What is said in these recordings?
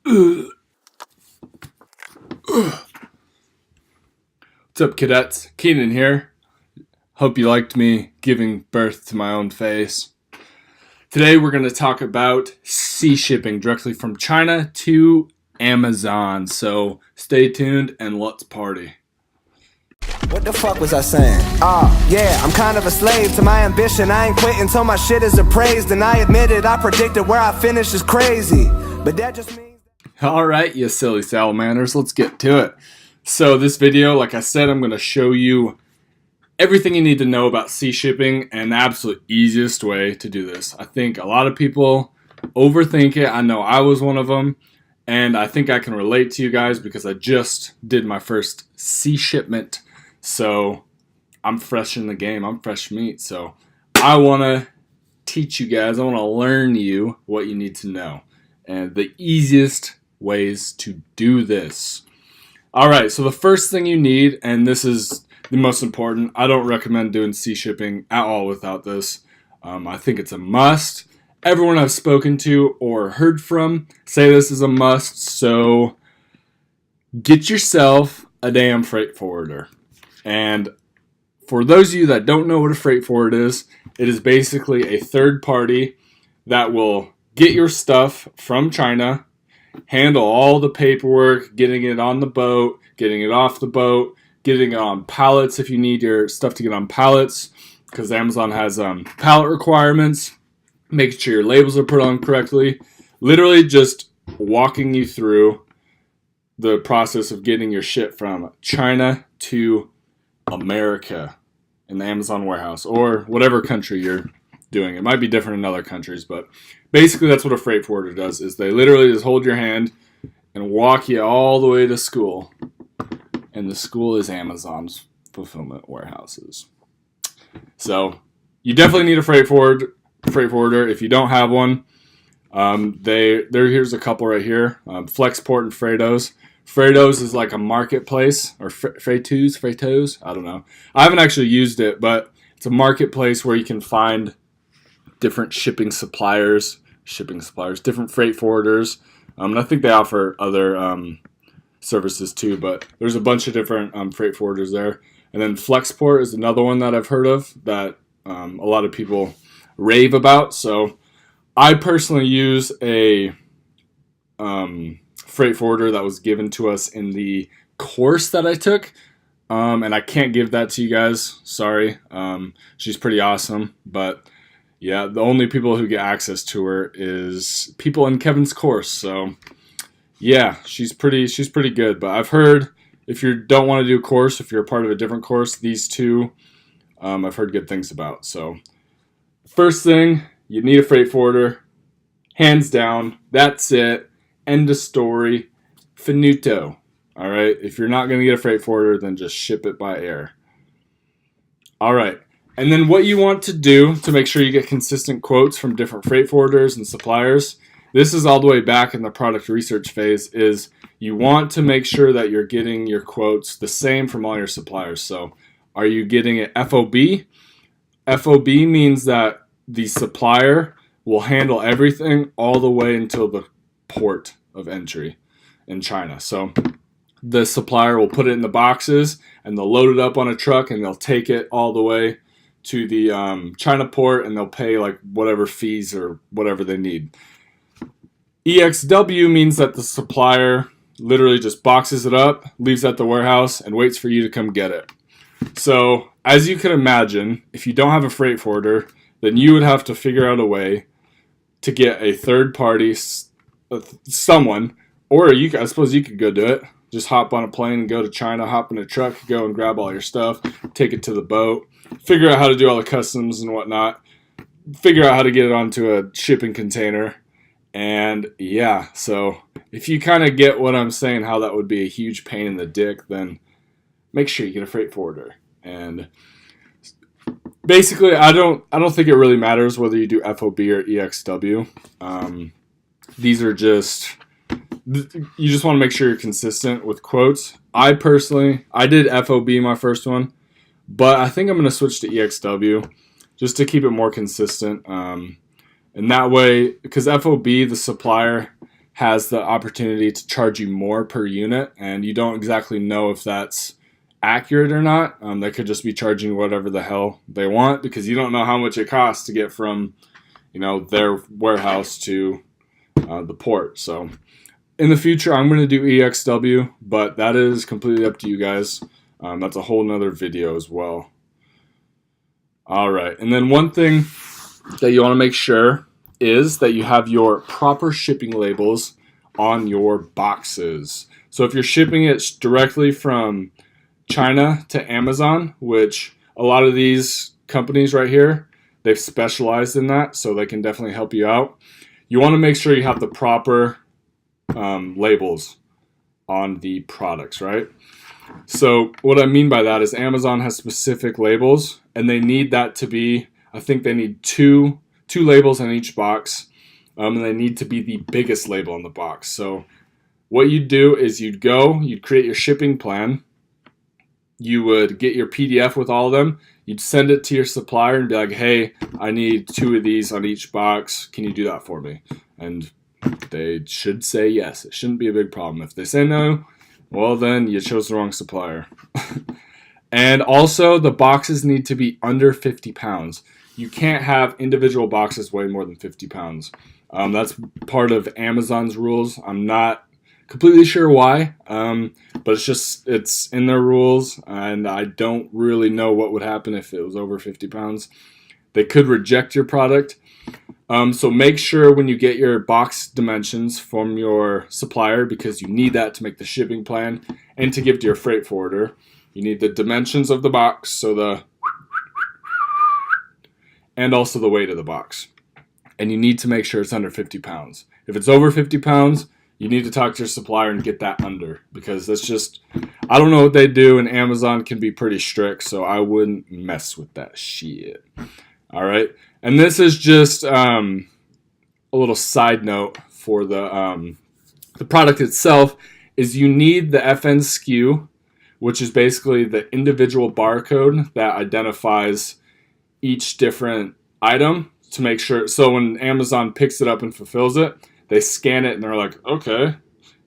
What's up, cadets? Keenan here. Hope you liked me giving birth to my own face. Today we're going to talk about sea shipping directly from China to Amazon. So stay tuned and let's party. What the fuck was I saying? Yeah, I'm kind of a slave to my ambition. I ain't quitting till my shit is appraised. And I admit it, I predicted where I finish is crazy. But that just means... Alright, you silly salamanders, let's get to it. So this video, like I said, I'm going to show you everything you need to know about sea shipping and the absolute easiest way to do this. I think a lot of people overthink it. I know I was one of them. And I think I can relate to you guys because I just did my first sea shipment. So I'm fresh in the game. I'm fresh meat. So I want to teach you guys. I want to learn you what you need to know. And the easiest ways to do this. Alright, so the first thing you need, and this is the most important, I don't recommend doing sea shipping at all without this. I think it's a must. Everyone I've spoken to or heard from say this is a must, so get yourself a damn freight forwarder. And for those of you that don't know what a freight forward is, it is basically a third party that will get your stuff from China, handle all the paperwork, getting it on the boat, getting it off the boat, getting it on pallets if you need your stuff to get on pallets, because Amazon has pallet requirements, making sure your labels are put on correctly, literally just walking you through the process of getting your shit from China to America in the Amazon warehouse, or whatever country you're doing. It might be different in other countries, but basically that's what a freight forwarder does, is they literally just hold your hand and walk you all the way to school. And the school is Amazon's fulfillment warehouses. So you definitely need a freight forwarder. If you don't have one, here's a couple right here. Flexport and Freightos. Freightos is like a marketplace, or Freightos, I don't know. I haven't actually used it, but it's a marketplace where you can find different shipping suppliers, different freight forwarders. And I think they offer other services too, but there's a bunch of different freight forwarders there. And then Flexport is another one that I've heard of that a lot of people rave about. So I personally use a freight forwarder that was given to us in the course that I took. And I can't give that to you guys. Sorry. She's pretty awesome. But yeah, the only people who get access to her is people in Kevin's course. So yeah, she's pretty good. But I've heard if you don't want to do a course, if you're a part of a different course, these two I've heard good things about. So first thing, you need a freight forwarder. Hands down. That's it. End of story. Finito. All right. If you're not going to get a freight forwarder, then just ship it by air. All right. And then what you want to do to make sure you get consistent quotes from different freight forwarders and suppliers, this is all the way back in the product research phase, is you want to make sure that you're getting your quotes the same from all your suppliers. So are you getting it FOB? FOB means that the supplier will handle everything all the way until the port of entry in China. So the supplier will put it in the boxes and they'll load it up on a truck and they'll take it all the way to the China port and they'll pay like whatever fees or whatever they need. EXW means that the supplier literally just boxes it up, leaves it at the warehouse, and waits for you to come get it. So as you can imagine, if you don't have a freight forwarder, then you would have to figure out a way to get a third party, someone, or I suppose you could go do it. Just hop on a plane and go to China, hop in a truck, go and grab all your stuff, take it to the boat, figure out how to do all the customs and whatnot, figure out how to get it onto a shipping container. And yeah, so if you kind of get what I'm saying, how that would be a huge pain in the dick, then make sure you get a freight forwarder. And basically, I don't think it really matters whether you do FOB or EXW. These are just, you just want to make sure you're consistent with quotes. I did FOB my first one, but I think I'm going to switch to EXW just to keep it more consistent. And that way, because FOB, the supplier, has the opportunity to charge you more per unit, and you don't exactly know if that's accurate or not. They could just be charging whatever the hell they want because you don't know how much it costs to get from, their warehouse to the port. So in the future, I'm going to do EXW, but that is completely up to you guys. That's a whole nother video as well. All right, and then one thing that you want to make sure is that you have your proper shipping labels on your boxes. So if you're shipping it directly from China to Amazon, which a lot of these companies right here, they've specialized in that, so they can definitely help you out. You want to make sure you have the proper labels on the products, right? So what I mean by that is Amazon has specific labels, and they need that to be, I think they need two labels on each box, and they need to be the biggest label on the box. So what you'd do is you'd create your shipping plan, you would get your PDF with all of them, you'd send it to your supplier and be like, hey, I need 2 of these on each box, can you do that for me? And they should say yes. It shouldn't be a big problem. If they say no, well then you chose the wrong supplier. And also the boxes need to be under 50 pounds. You can't have individual boxes weigh more than 50 pounds. That's part of Amazon's rules. I'm not completely sure why, but it's in their rules, and I don't really know what would happen if it was over 50 pounds. They could reject your product. So make sure when you get your box dimensions from your supplier, because you need that to make the shipping plan and to give to your freight forwarder. You need the dimensions of the box, and also the weight of the box. And you need to make sure it's under 50 pounds. If it's over 50 pounds, you need to talk to your supplier and get that under, because that's just, I don't know what they do, and Amazon can be pretty strict, so I wouldn't mess with that shit. All right, and this is just a little side note for the product itself, is you need the FN SKU, which is basically the individual barcode that identifies each different item, to make sure, so when Amazon picks it up and fulfills it, they scan it and they're like, okay,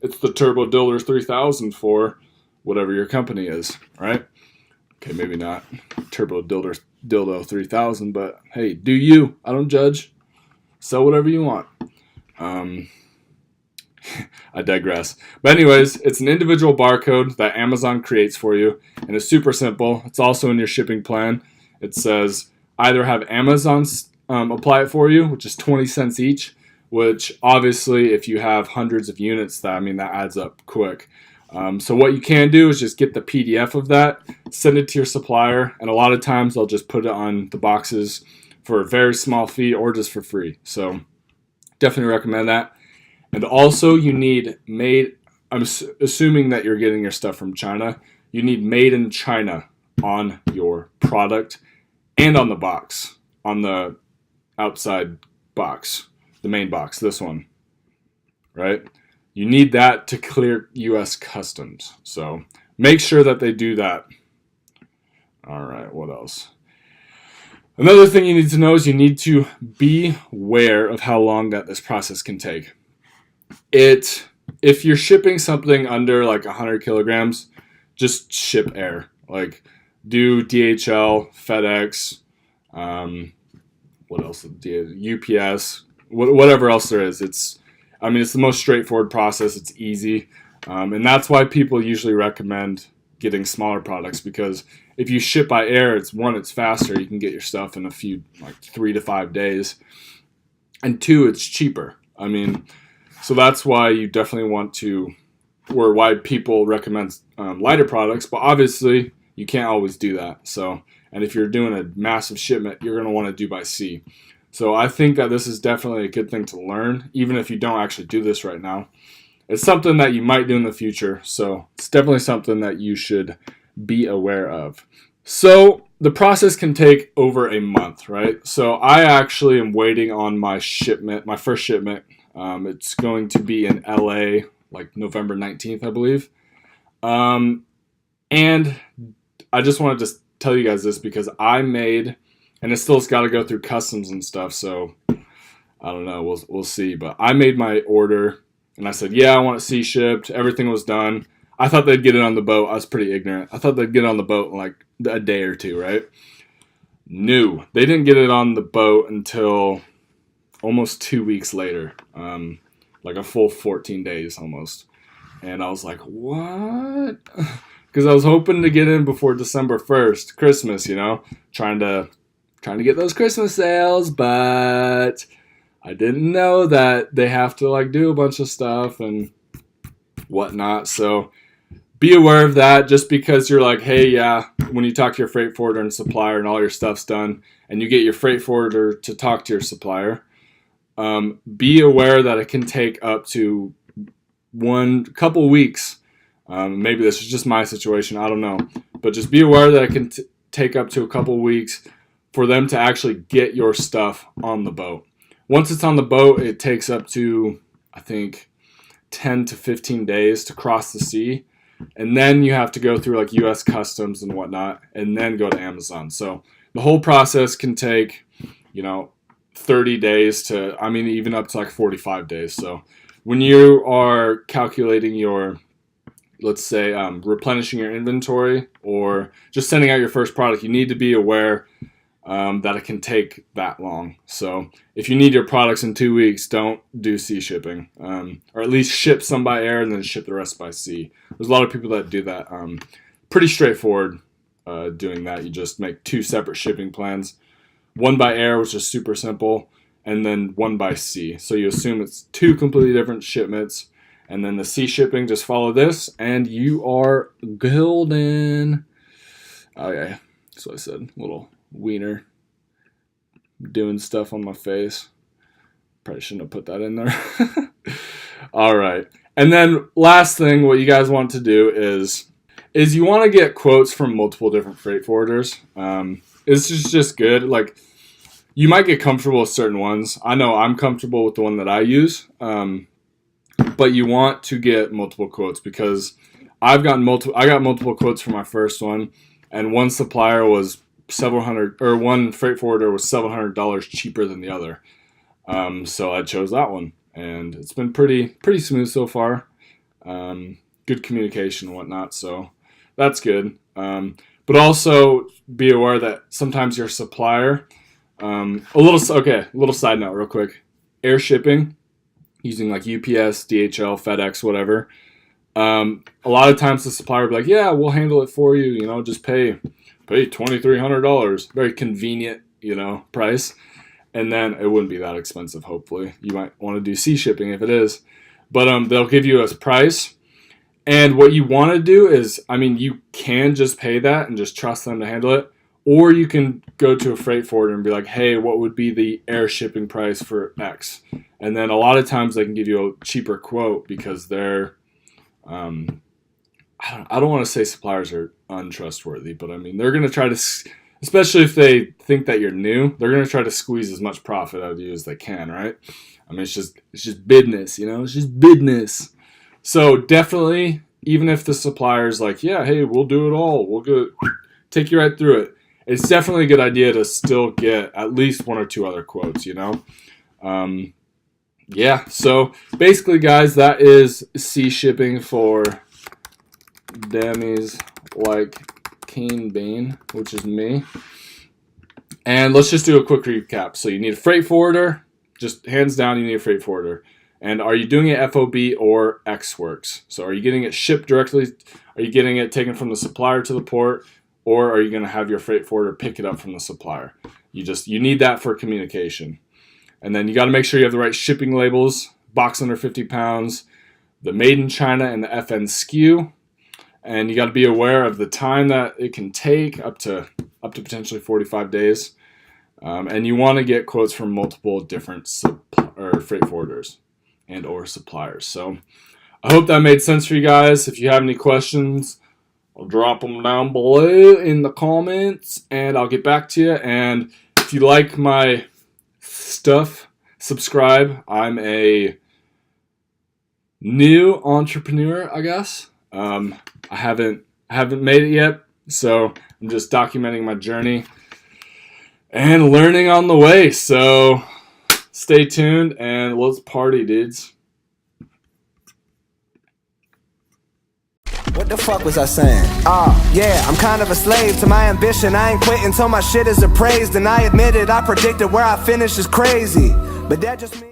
it's the Turbo Dildo 3000 for whatever your company is, right? Okay, maybe not Turbo Dildo 3000, but hey, do you? I don't judge. Sell whatever you want. I digress. But anyways, it's an individual barcode that Amazon creates for you, and it's super simple. It's also in your shipping plan. It says either have Amazon apply it for you, which is 20 cents each, which obviously if you have hundreds of units, that adds up quick. So what you can do is just get the PDF of that, send it to your supplier, and a lot of times they'll just put it on the boxes for a very small fee or just for free. So definitely recommend that. And also you need I'm assuming that you're getting your stuff from China, you need made in China on your product and on the box, on the outside box, the main box, this one, right? You need that to clear U.S. customs. So make sure that they do that. All right, what else? Another thing you need to know is you need to be aware of how long that this process can take. If you're shipping something under like 100 kilograms, just ship air. Like do DHL, FedEx, what else? UPS, whatever else there is. It's the most straightforward process. It's easy. And that's why people usually recommend getting smaller products, because if you ship by air, it's faster. You can get your stuff in 3 to 5 days. And 2, it's cheaper. So that's why you definitely want to, or why people recommend lighter products. But obviously, you can't always do that. So, and if you're doing a massive shipment, you're going to want to do by sea. So I think that this is definitely a good thing to learn, even if you don't actually do this right now. It's something that you might do in the future, so it's definitely something that you should be aware of. So the process can take over a month, right? So I actually am waiting on my shipment, my first shipment. It's going to be in LA, like November 19th, I believe. And I just wanted to tell you guys this because and it still's got to go through customs and stuff, so I don't know, we'll see. But I made my order And I said, yeah, I want it sea shipped. Everything was done. I thought they'd get it on the boat. I was pretty ignorant. I thought they'd get it on the boat in like a day or two, right? No, they didn't get it on the boat until almost 2 weeks later, like a full 14 days almost. And I was like, what? Because I was hoping to get in before December 1st, Christmas, you know, trying to get those Christmas sales, but I didn't know that they have to like do a bunch of stuff and whatnot. So be aware of that. Just because you're like, hey, yeah, when you talk to your freight forwarder and supplier and all your stuff's done, and you get your freight forwarder to talk to your supplier, be aware that it can take up to couple weeks. Maybe this is just my situation, I don't know, but just be aware that it can take up to a couple weeks for them to actually get your stuff on the boat. Once it's on the boat, it takes up to, I think, 10 to 15 days to cross the sea, and then you have to go through like U.S. Customs and whatnot, and then go to Amazon. So the whole process can take, 30 days to, even up to like 45 days. So when you are calculating your, let's say, replenishing your inventory or just sending out your first product, you need to be aware that it can take that long. So if you need your products in 2 weeks, don't do sea shipping, or at least ship some by air and then ship the rest by sea. There's a lot of people that do that. Pretty straightforward doing that. You just make 2 separate shipping plans. One by air, which is super simple, and then one by sea. So you assume it's 2 completely different shipments, and then the sea shipping, just follow this, and you are golden. Okay, so I said, little wiener doing stuff on my face. Probably shouldn't have put that in there. All right, and then last thing, what you guys want to do is you want to get quotes from multiple different freight forwarders. It's just good. Like, you might get comfortable with certain ones. I know I'm comfortable with the one that I use, but you want to get multiple quotes, because I got multiple quotes for my first one, and one supplier was one freight forwarder was $700 cheaper than the other. So I chose that one, and it's been pretty smooth so far. Good communication and whatnot, so that's good. But also be aware that sometimes your supplier, a little side note real quick, air shipping, using like UPS, DHL, FedEx, whatever. A lot of times the supplier will be like, yeah, we'll handle it for you, just pay $2,300. Very convenient, price. And then it wouldn't be that expensive, hopefully. You might want to do sea shipping if it is. But they'll give you a price. And what you want to do is, you can just pay that and just trust them to handle it. Or you can go to a freight forwarder and be like, hey, what would be the air shipping price for X? And then a lot of times they can give you a cheaper quote, because they're, I don't want to say suppliers are untrustworthy, but they're going to try to, especially if they think that you're new, they're going to try to squeeze as much profit out of you as they can, right? It's just business, it's just business. So definitely, even if the supplier's like, yeah, hey, we'll do it all, we'll take you right through it, it's definitely a good idea to still get at least 1 or 2 other quotes, Yeah, so basically, guys, that is sea shipping for dummies like Keen Bean, which is me. And let's just do a quick recap. So you need a freight forwarder. Just hands down, you need a freight forwarder. And are you doing it FOB or X-Works? So are you getting it shipped directly? Are you getting it taken from the supplier to the port? Or are you going to have your freight forwarder pick it up from the supplier? You need that for communication. And then you got to make sure you have the right shipping labels, box under 50 pounds, the made in China and the FN SKU. And you got to be aware of the time that it can take, up to potentially 45 days. And you want to get quotes from multiple different freight forwarders and or suppliers. So I hope that made sense for you guys. If you have any questions, I'll drop them down below in the comments, and I'll get back to you. And if you like my stuff, subscribe. I'm a new entrepreneur, I guess. I haven't made it yet, so I'm just documenting my journey and learning on the way. So stay tuned and let's party, dudes. What the fuck was I saying? Yeah, I'm kind of a slave to my ambition. I ain't quitting till my shit is appraised. And I admit it, I predicted where I finish is crazy. But that just means